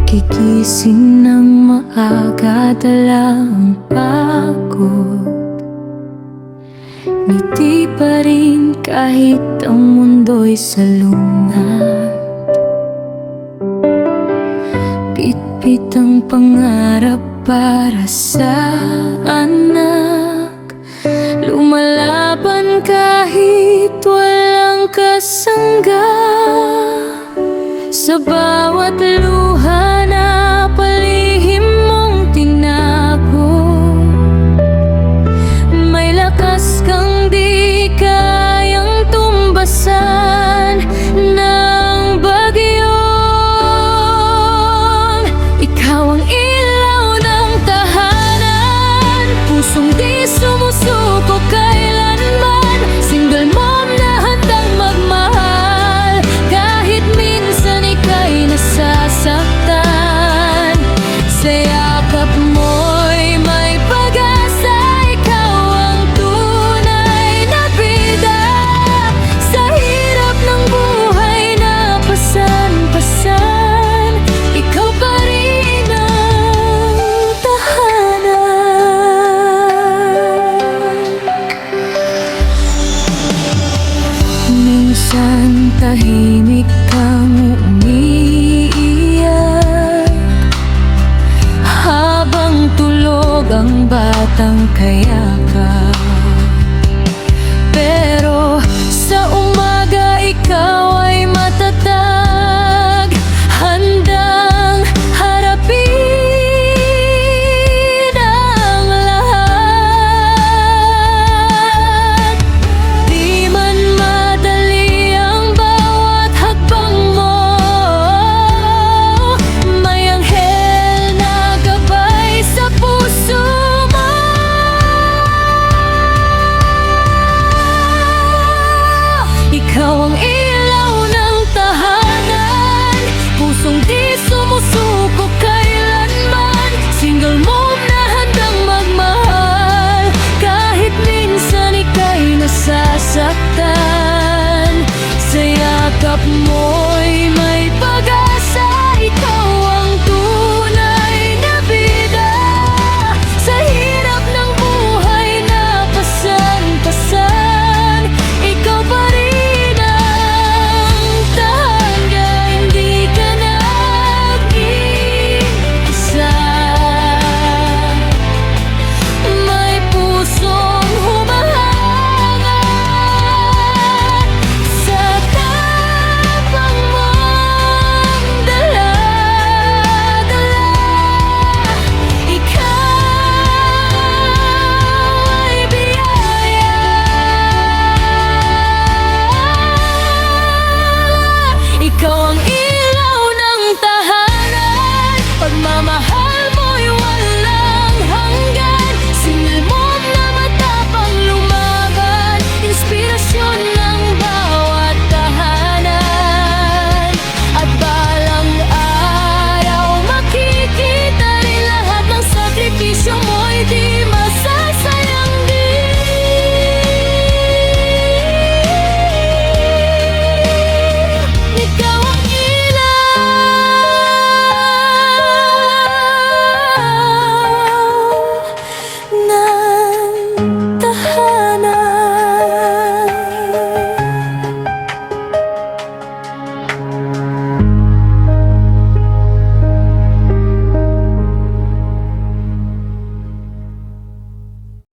Gigising ng maaga, dala ang pagod. Ngiti pa rin kahit ang mundo'y salungat. Bitbit ang pangarap para sa anak. Lumalaban kahit walang kasangga. Sa bawat luha na palihim mong tinago, may lakas kang di kayang tumbasan ng bagyo. Ikaw ang ilaw ng tahanan, pusong di sumusuko kailanman. Single mom na handang magmahal, kahit minsan ika'y nasasaktan. Sa yakap mo'y may pag-asa, ikaw ang tunay na bida. Sa hirap ng buhay na pasan-pasan, ikaw pa rin ang tahanan. Minsan tahimik kang umiiyak, habang tulog ang batang kayakap. Pero sa umaga ikaw ay matatag, handang harapin ang lahat. Di man madali ang bawat hakbang mo, may anghel na gabay sa puso mo. Ikaw ang ilaw ng tahanan, pusong di sumusuko kailanman. Single mom na handang magmahal, kahit minsan ika'y nasasaktan. Sa yakap mo